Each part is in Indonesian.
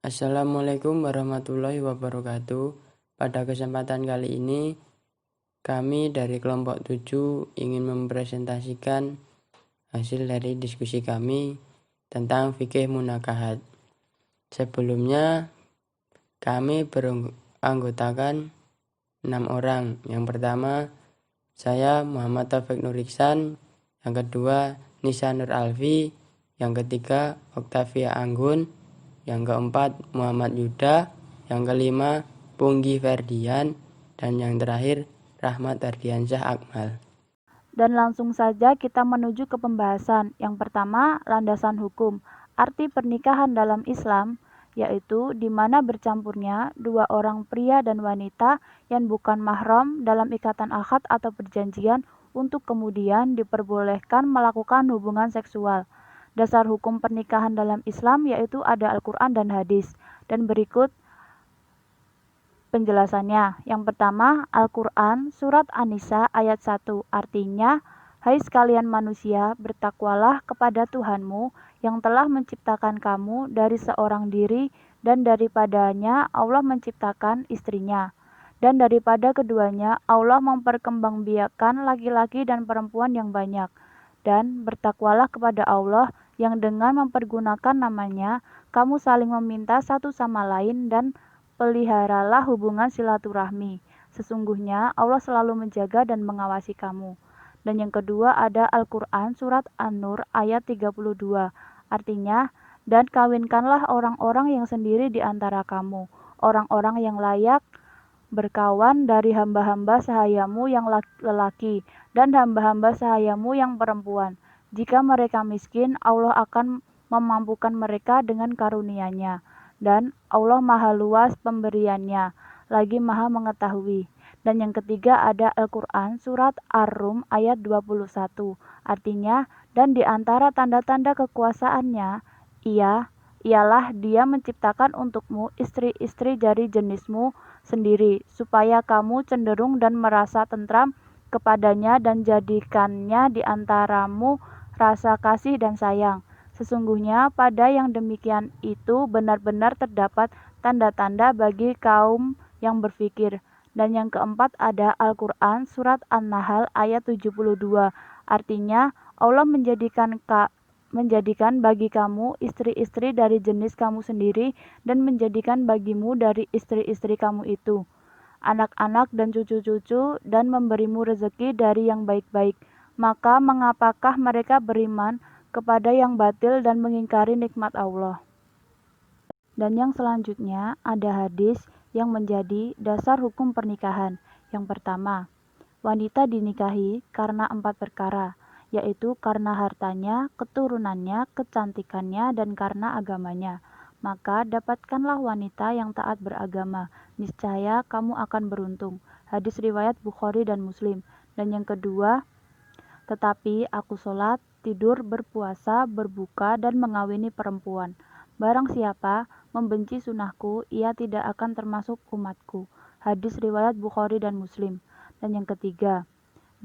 Assalamualaikum warahmatullahi wabarakatuh. Pada kesempatan kali ini, kami dari kelompok 7 ingin mempresentasikan hasil dari diskusi kami tentang fikih munakahat. Sebelumnya, kami beranggotakan 6 orang. Yang pertama, saya Muhammad Taufik Nur Iksan. Yang kedua, Nisa Nur Alfi. Yang ketiga, Oktavia Anggun. Yang keempat, Muhammad Yuda. Yang kelima, Punggi Ferdian. Dan yang terakhir, Rahmat Ardiansyah Akmal. Dan langsung saja kita menuju ke pembahasan. Yang pertama, landasan hukum. Arti pernikahan dalam Islam, yaitu di mana bercampurnya dua orang pria dan wanita yang bukan mahram dalam ikatan akad atau perjanjian untuk kemudian diperbolehkan melakukan hubungan seksual. Dasar hukum pernikahan dalam Islam yaitu ada Al-Quran dan hadis. Dan berikut penjelasannya. Yang pertama, Al-Quran Surat An-Nisa ayat 1. Artinya, hai sekalian manusia, bertakwalah kepada Tuhanmu yang telah menciptakan kamu dari seorang diri dan daripadanya Allah menciptakan istrinya. Dan daripada keduanya Allah memperkembangbiakkan laki-laki dan perempuan yang banyak. Dan bertakwalah kepada Allah yang dengan mempergunakan namanya kamu saling meminta satu sama lain dan peliharalah hubungan silaturahmi. Sesungguhnya Allah selalu menjaga dan mengawasi kamu. Dan yang kedua ada Al-Quran Surat An-Nur ayat 32. Artinya, dan kawinkanlah orang-orang yang sendiri di antara kamu, orang-orang yang layak berkawan dari hamba-hamba sahayamu yang lelaki dan hamba-hamba sahayamu yang perempuan. Jika mereka miskin, Allah akan memampukan mereka dengan karunia-Nya. Dan Allah maha luas pemberiannya, lagi maha mengetahui. Dan yang ketiga ada Al-Quran Surat Ar-Rum ayat 21. Artinya, dan di antara tanda-tanda kekuasaannya, ialah dia menciptakan untukmu istri-istri dari jenismu sendiri, supaya kamu cenderung dan merasa tentram kepadanya dan jadikannya di antaramu rasa kasih dan sayang. Sesungguhnya pada yang demikian itu benar-benar terdapat tanda-tanda bagi kaum yang berfikir. Dan yang keempat ada Al-Quran Surat An-Nahl ayat 72. Artinya, Allah menjadikan bagi kamu istri-istri dari jenis kamu sendiri dan menjadikan bagimu dari istri-istri kamu itu anak-anak dan cucu-cucu dan memberimu rezeki dari yang baik-baik. Maka mengapakah mereka beriman kepada yang batil dan mengingkari nikmat Allah? Dan yang selanjutnya ada hadis yang menjadi dasar hukum pernikahan. Yang pertama, wanita dinikahi karena 4 perkara, yaitu karena hartanya, keturunannya, kecantikannya, dan karena agamanya. Maka dapatkanlah wanita yang taat beragama, niscaya kamu akan beruntung. Hadis riwayat Bukhari dan Muslim. Dan yang kedua, tetapi aku sholat, tidur, berpuasa, berbuka, dan mengawini perempuan. Barang siapa membenci sunahku, ia tidak akan termasuk umatku. Hadis riwayat Bukhari dan Muslim. Dan yang ketiga,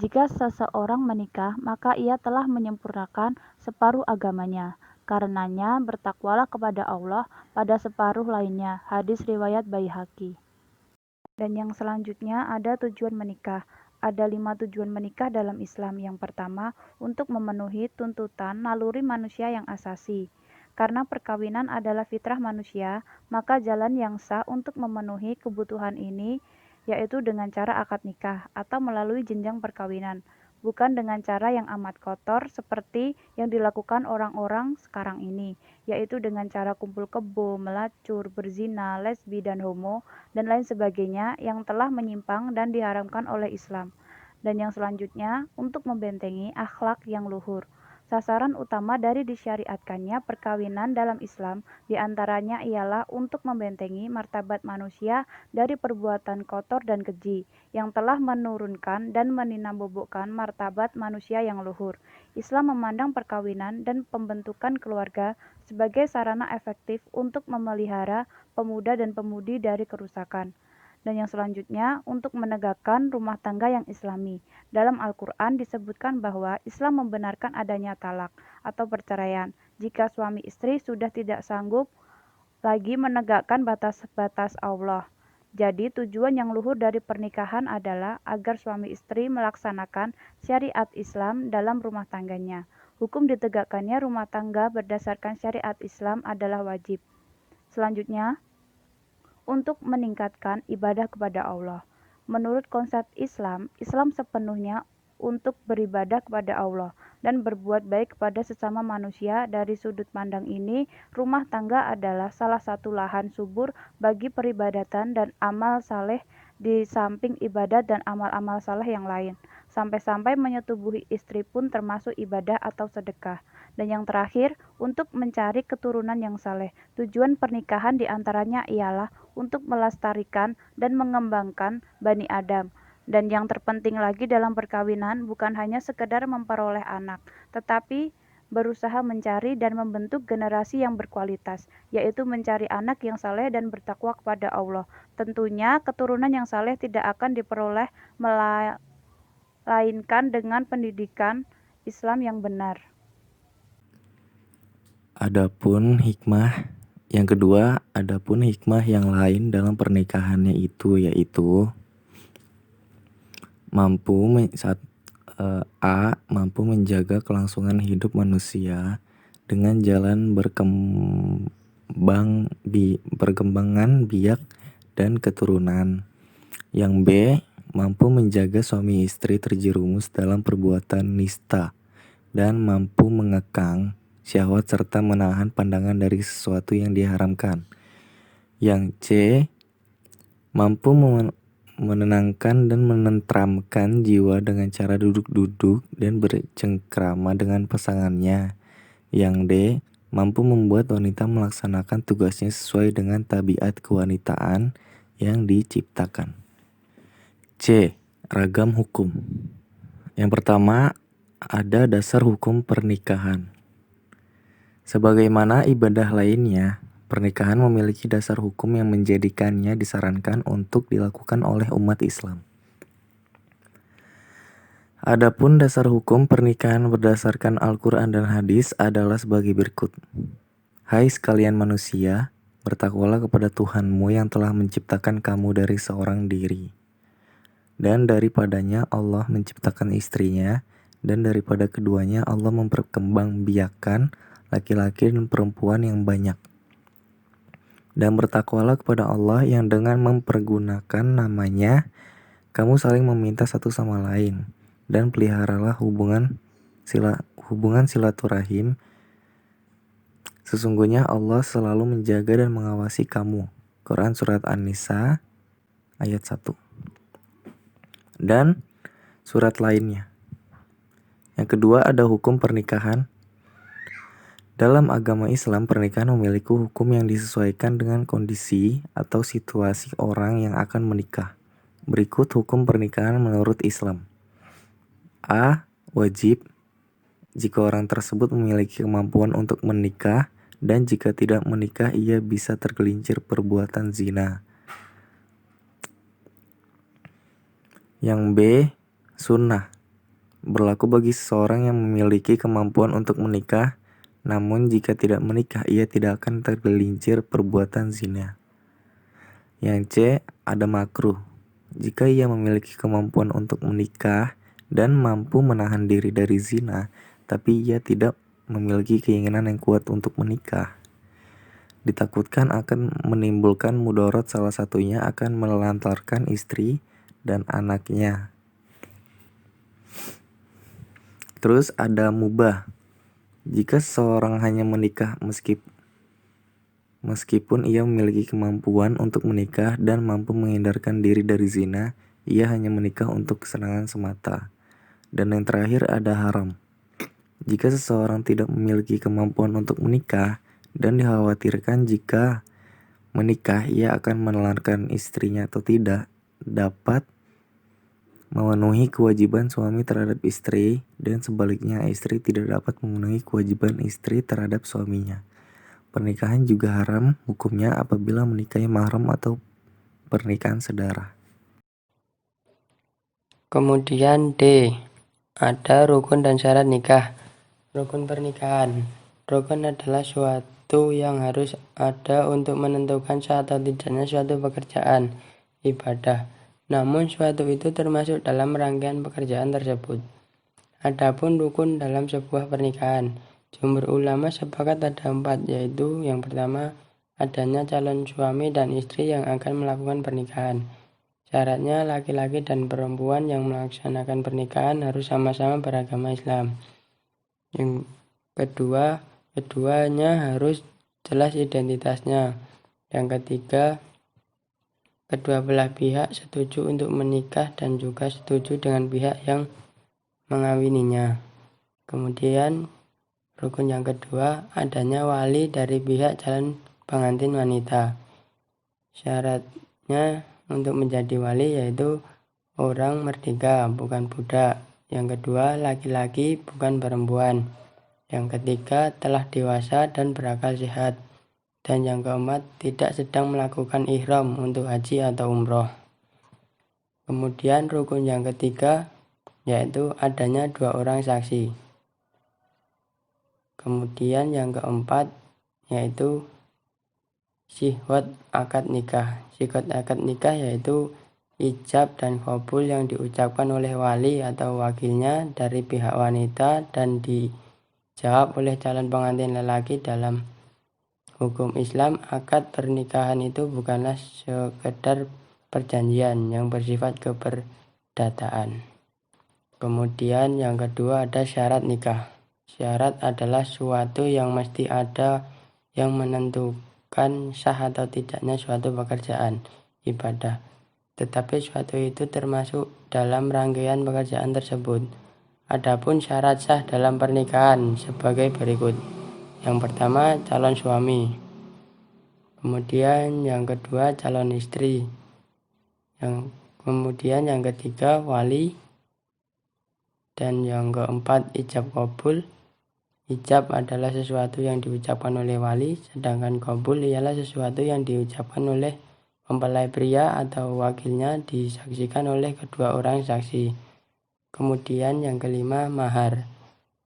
jika seseorang menikah, maka ia telah menyempurnakan separuh agamanya. Karenanya bertakwalah kepada Allah pada separuh lainnya. Hadis riwayat Baihaqi. Dan yang selanjutnya ada tujuan menikah. Ada 5 tujuan menikah dalam Islam. Yang pertama, untuk memenuhi tuntutan naluri manusia yang asasi. Karena perkawinan adalah fitrah manusia, maka jalan yang sah untuk memenuhi kebutuhan ini yaitu dengan cara akad nikah atau melalui jenjang perkawinan, bukan dengan cara yang amat kotor seperti yang dilakukan orang-orang sekarang ini, yaitu dengan cara kumpul kebo, melacur, berzina, lesbi, dan homo, dan lain sebagainya yang telah menyimpang dan diharamkan oleh Islam. Dan yang selanjutnya, untuk membentengi akhlak yang luhur. Sasaran utama dari disyariatkannya perkawinan dalam Islam diantaranya ialah untuk membentengi martabat manusia dari perbuatan kotor dan keji yang telah menurunkan dan meninabobokan martabat manusia yang luhur. Islam memandang perkawinan dan pembentukan keluarga sebagai sarana efektif untuk memelihara pemuda dan pemudi dari kerusakan. Dan yang selanjutnya, untuk menegakkan rumah tangga yang islami. Dalam Al-Quran disebutkan bahwa Islam membenarkan adanya talak atau perceraian jika suami istri sudah tidak sanggup lagi menegakkan batas-batas Allah. Jadi tujuan yang luhur dari pernikahan adalah agar suami istri melaksanakan syariat Islam dalam rumah tangganya. Hukum ditegakkannya rumah tangga berdasarkan syariat Islam adalah wajib. Selanjutnya, untuk meningkatkan ibadah kepada Allah. Menurut konsep Islam, Islam sepenuhnya untuk beribadah kepada Allah dan berbuat baik kepada sesama manusia. Dari sudut pandang ini, rumah tangga adalah salah satu lahan subur bagi peribadatan dan amal saleh di samping ibadat dan amal-amal saleh yang lain. Sampai-sampai menyetubuhi istri pun termasuk ibadah atau sedekah. Dan yang terakhir, untuk mencari keturunan yang saleh. Tujuan pernikahan diantaranya ialah untuk melestarikan dan mengembangkan Bani Adam. Dan yang terpenting lagi dalam perkawinan bukan hanya sekedar memperoleh anak, tetapi berusaha mencari dan membentuk generasi yang berkualitas, yaitu mencari anak yang saleh dan bertakwa kepada Allah. Tentunya keturunan yang saleh tidak akan diperoleh melainkan dengan pendidikan Islam yang benar. Adapun hikmah yang kedua, adapun hikmah yang lain dalam pernikahannya itu yaitu mampu menjaga kelangsungan hidup manusia dengan jalan perkembangan biak dan keturunan. Yang B, mampu menjaga suami istri terjerumus dalam perbuatan nista dan mampu mengekang syahwat serta menahan pandangan dari sesuatu yang diharamkan. Yang C, mampu menenangkan dan menenteramkan jiwa dengan cara duduk-duduk dan bercengkrama dengan pasangannya. Yang D, mampu membuat wanita melaksanakan tugasnya sesuai dengan tabiat kewanitaan yang diciptakan. C, ragam hukum. Yang pertama, ada dasar hukum pernikahan. Sebagaimana ibadah lainnya, pernikahan memiliki dasar hukum yang menjadikannya disarankan untuk dilakukan oleh umat Islam. Adapun dasar hukum pernikahan berdasarkan Al-Quran dan hadis adalah sebagai berikut. Hai sekalian manusia, bertakwalah kepada Tuhanmu yang telah menciptakan kamu dari seorang diri. Dan daripadanya Allah menciptakan istrinya, dan daripada keduanya Allah memperkembangbiakkan laki-laki dan perempuan yang banyak. Dan bertakwalah kepada Allah yang dengan mempergunakan namanya, kamu saling meminta satu sama lain, dan peliharalah hubungan silaturahim. Sesungguhnya Allah selalu menjaga dan mengawasi kamu. Quran Surat An-Nisa ayat 1. Dan surat lainnya. Yang kedua ada hukum pernikahan. Dalam agama Islam, pernikahan memiliki hukum yang disesuaikan dengan kondisi atau situasi orang yang akan menikah. Berikut hukum pernikahan menurut Islam. A. Wajib jika orang tersebut memiliki kemampuan untuk menikah, dan jika tidak menikah ia bisa tergelincir perbuatan zina. Yang B. Sunnah, berlaku bagi seseorang yang memiliki kemampuan untuk menikah, namun jika tidak menikah ia tidak akan tergelincir perbuatan zina. Yang C. Ada makruh, jika ia memiliki kemampuan untuk menikah dan mampu menahan diri dari zina, tapi ia tidak memiliki keinginan yang kuat untuk menikah. Ditakutkan akan menimbulkan mudarat, salah satunya akan menelantarkan istri dan anaknya. Terus ada mubah, jika seseorang hanya menikah meskipun ia memiliki kemampuan untuk menikah dan mampu menghindarkan diri dari zina, ia hanya menikah untuk kesenangan semata. Dan yang terakhir ada haram, jika seseorang tidak memiliki kemampuan untuk menikah dan dikhawatirkan jika menikah ia akan menelantarkan istrinya atau tidak dapat memenuhi kewajiban suami terhadap istri, dan sebaliknya istri tidak dapat memenuhi kewajiban istri terhadap suaminya. Pernikahan juga haram hukumnya apabila menikahi mahram atau pernikahan saudara. Kemudian D. Ada rukun dan syarat nikah. Rukun pernikahan. Rukun adalah suatu yang harus ada untuk menentukan sah atau tidaknya suatu pekerjaan ibadah. Namun suatu itu termasuk dalam rangkaian pekerjaan tersebut. Adapun rukun dalam sebuah pernikahan, jumhur ulama sepakat ada 4, yaitu yang pertama, adanya calon suami dan istri yang akan melakukan pernikahan. Syaratnya laki-laki dan perempuan yang melaksanakan pernikahan harus sama-sama beragama Islam. Yang kedua, keduanya harus jelas identitasnya. Yang ketiga, kedua belah pihak setuju untuk menikah dan juga setuju dengan pihak yang mengawininya. Kemudian rukun yang kedua, adanya wali dari pihak calon pengantin wanita. Syaratnya untuk menjadi wali yaitu orang merdeka, bukan budak. Yang kedua, laki-laki, bukan perempuan. Yang ketiga, telah dewasa dan berakal sehat. Dan yang keempat, tidak sedang melakukan ihram untuk haji atau umroh. Kemudian rukun yang ketiga, yaitu adanya 2 orang saksi. Kemudian yang keempat, yaitu sighot akad nikah. Sighot akad nikah yaitu ijab dan qabul yang diucapkan oleh wali atau wakilnya dari pihak wanita dan dijawab oleh calon pengantin lelaki. Dalam hukum Islam, akad pernikahan itu bukanlah sekedar perjanjian yang bersifat keperdataan. Kemudian yang kedua ada syarat nikah. Syarat adalah suatu yang mesti ada yang menentukan sah atau tidaknya suatu pekerjaan ibadah. Tetapi suatu itu termasuk dalam rangkaian pekerjaan tersebut. Adapun syarat sah dalam pernikahan sebagai berikut. Yang pertama, calon suami. Kemudian yang kedua, calon istri. Kemudian yang ketiga, wali. Dan yang keempat, ijab qabul. Ijab adalah sesuatu yang diucapkan oleh wali, sedangkan qabul ialah sesuatu yang diucapkan oleh mempelai pria atau wakilnya disaksikan oleh kedua orang saksi. Kemudian yang kelima, mahar.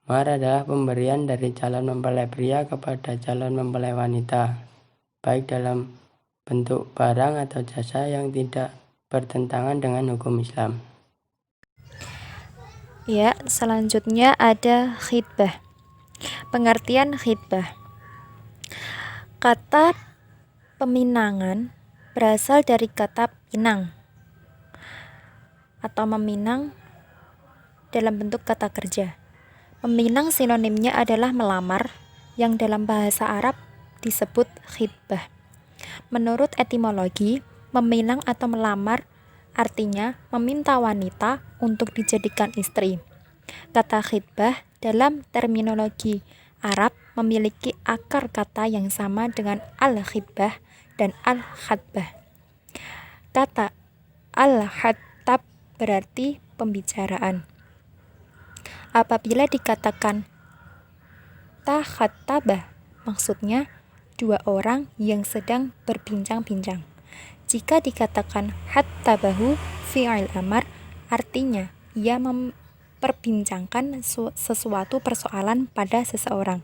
Mahar adalah pemberian dari calon mempelai pria kepada calon mempelai wanita, baik dalam bentuk barang atau jasa yang tidak bertentangan dengan hukum Islam. Ya, selanjutnya ada khitbah. Pengertian khitbah. Kata peminangan berasal dari kata pinang atau meminang dalam bentuk kata kerja. Meminang sinonimnya adalah melamar, yang dalam bahasa Arab disebut khitbah. Menurut etimologi, meminang atau melamar artinya meminta wanita untuk dijadikan istri. Kata khitbah dalam terminologi Arab memiliki akar kata yang sama dengan al-khitbah dan al-khatbah. Kata al-khattab berarti pembicaraan. Apabila dikatakan takhattabah, maksudnya 2 orang yang sedang berbincang-bincang. Jika dikatakan hattabahu fi'il amar, artinya ia memperbincangkan sesuatu persoalan pada seseorang.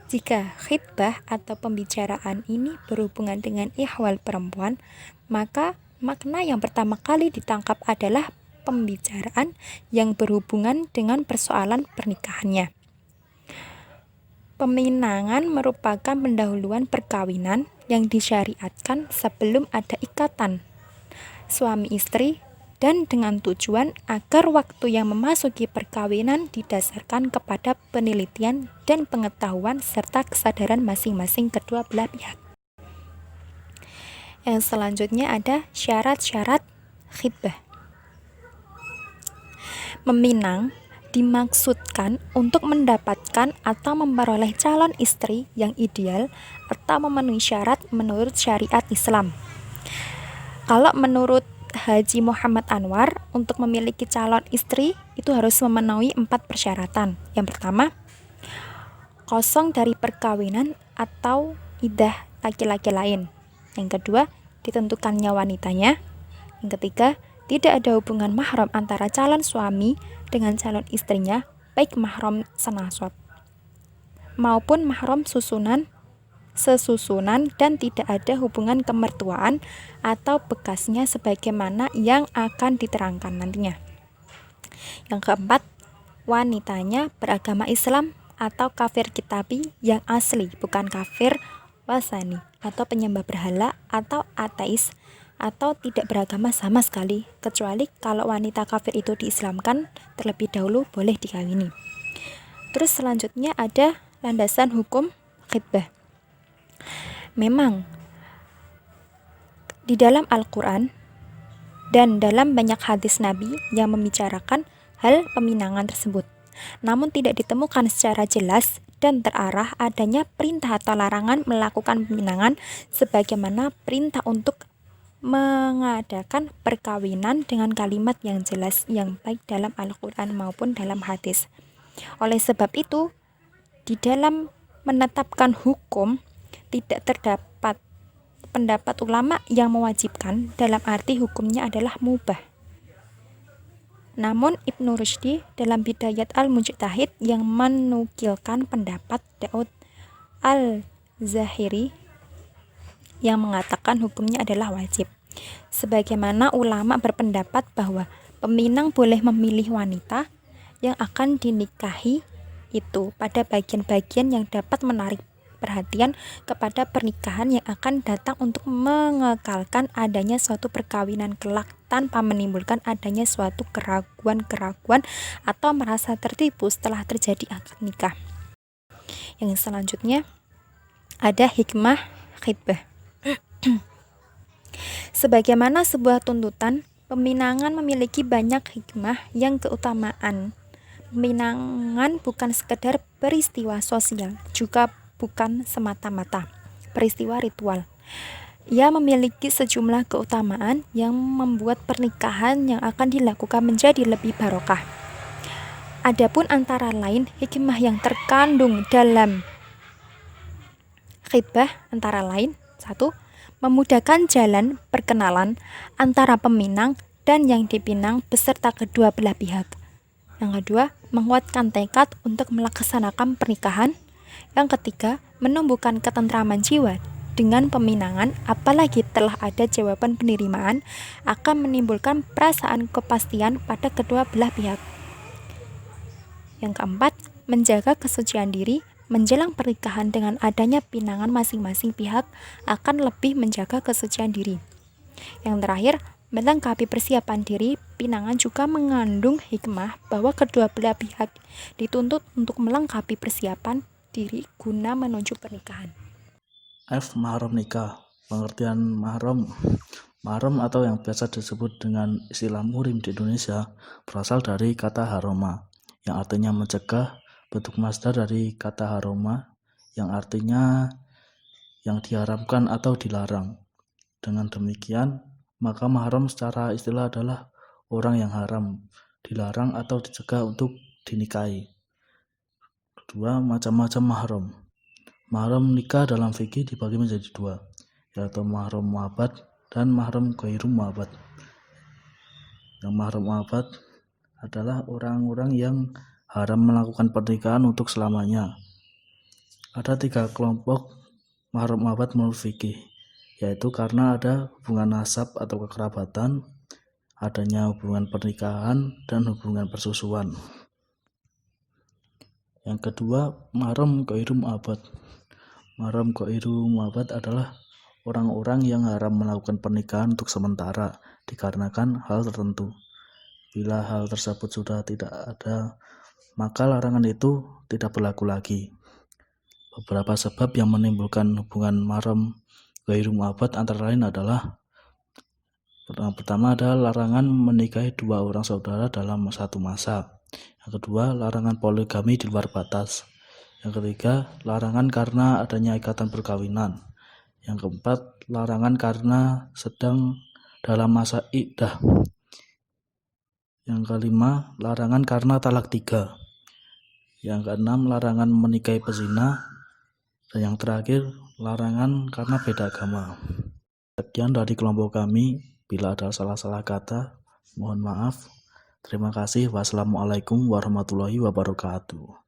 Jika khitbah atau pembicaraan ini berhubungan dengan ihwal perempuan, maka makna yang pertama kali ditangkap adalah pembicaraan yang berhubungan dengan persoalan pernikahannya. Peminangan merupakan pendahuluan perkawinan yang disyariatkan sebelum ada ikatan suami istri dan dengan tujuan agar waktu yang memasuki perkawinan didasarkan kepada penelitian dan pengetahuan serta kesadaran masing-masing kedua belah pihak. Yang selanjutnya ada syarat-syarat khitbah. Meminang dimaksudkan untuk mendapatkan atau memperoleh calon istri yang ideal atau memenuhi syarat menurut syariat Islam. Kalau menurut Haji Muhammad Anwar, untuk memiliki calon istri itu harus memenuhi 4 persyaratan. Yang pertama, kosong dari perkawinan atau iddah laki-laki lain. Yang kedua, ditentukannya wanitanya. Yang ketiga, tidak ada hubungan mahram antara calon suami dengan calon istrinya, baik mahram senasab maupun mahram susunan sesusunan dan tidak ada hubungan kemertuaan atau bekasnya sebagaimana yang akan diterangkan nantinya. Yang keempat, wanitanya beragama Islam atau kafir kitabi yang asli, bukan kafir wasani atau penyembah berhala atau ateis atau tidak beragama sama sekali, kecuali kalau wanita kafir itu diislamkan terlebih dahulu boleh dikawini. Terus selanjutnya ada landasan hukum khitbah. Memang di dalam Al-Quran dan dalam banyak hadis Nabi yang membicarakan hal peminangan tersebut, namun tidak ditemukan secara jelas dan terarah adanya perintah atau larangan melakukan peminangan sebagaimana perintah untuk mengadakan perkawinan dengan kalimat yang jelas yang baik dalam Al-Quran maupun dalam hadis. Oleh sebab itu, di dalam menetapkan hukum tidak terdapat pendapat ulama yang mewajibkan dalam arti hukumnya adalah mubah. Namun Ibnu Rushdi dalam Bidayat al-Mujtahid yang menukilkan pendapat Daud al-Zahiri yang mengatakan hukumnya adalah wajib. Sebagaimana ulama berpendapat bahwa peminang boleh memilih wanita yang akan dinikahi itu pada bagian-bagian yang dapat menarik perhatian kepada pernikahan yang akan datang untuk mengekalkan adanya suatu perkawinan kelak tanpa menimbulkan adanya suatu keraguan-keraguan atau merasa tertipu setelah terjadi akad nikah. Yang selanjutnya ada hikmah khitbah. Sebagaimana sebuah tuntutan, peminangan memiliki banyak hikmah yang keutamaan. Peminangan bukan sekedar peristiwa sosial, juga bukan semata-mata peristiwa ritual. Ia memiliki sejumlah keutamaan yang membuat pernikahan yang akan dilakukan menjadi lebih barokah. Adapun antara lain hikmah yang terkandung dalam khitbah antara lain: 1. Memudahkan jalan perkenalan antara peminang dan yang dipinang beserta kedua belah pihak. Yang kedua, menguatkan tekad untuk melaksanakan pernikahan. Yang ketiga, menumbuhkan ketentraman jiwa dengan peminangan, apalagi telah ada jawaban penerimaan, akan menimbulkan perasaan kepastian pada kedua belah pihak. Yang keempat, menjaga kesucian diri menjelang pernikahan dengan adanya pinangan masing-masing pihak akan lebih menjaga kesucian diri. Yang terakhir, melengkapi persiapan diri pinangan juga mengandung hikmah bahwa kedua belah pihak dituntut untuk melengkapi persiapan diri guna menuju pernikahan. F. Mahram nikah. Pengertian mahram. Mahram atau yang biasa disebut dengan istilah muhrim di Indonesia berasal dari kata haroma yang artinya mencegah, bentuk masdar dari kata haroma yang artinya yang diharamkan atau dilarang. Dengan demikian, maka mahram secara istilah adalah orang yang haram, dilarang atau dicegah untuk dinikahi. Kedua, macam-macam mahram. Mahram nikah dalam fikih dibagi menjadi dua, yaitu mahram mu'abbad dan mahram ghairu mu'abbad. Yang mahram mu'abbad adalah orang-orang yang haram melakukan pernikahan untuk selamanya. Ada 3 kelompok mahram mu'abbad menurut fikih, yaitu karena ada hubungan nasab atau kekerabatan, adanya hubungan pernikahan, dan hubungan persusuan. Yang kedua, mahram ghairu mu'abbad. Mahram ghairu mu'abbad adalah orang-orang yang haram melakukan pernikahan untuk sementara dikarenakan hal tertentu. Bila hal tersebut sudah tidak ada, maka larangan itu tidak berlaku lagi. Beberapa sebab yang menimbulkan hubungan mahram ghairu mu'abbad antara lain adalah: pertama adalah larangan menikahi 2 orang saudara dalam satu masa. Yang kedua, larangan poligami di luar batas. Yang ketiga, larangan karena adanya ikatan perkawinan. Yang keempat, larangan karena sedang dalam masa iddah. Yang kelima, larangan karena talak 3. Yang keenam, larangan menikahi pezina. Dan yang terakhir, larangan karena beda agama. Sekian dari kelompok kami. Bila ada salah-salah kata, mohon maaf. Terima kasih. Wassalamualaikum warahmatullahi wabarakatuh.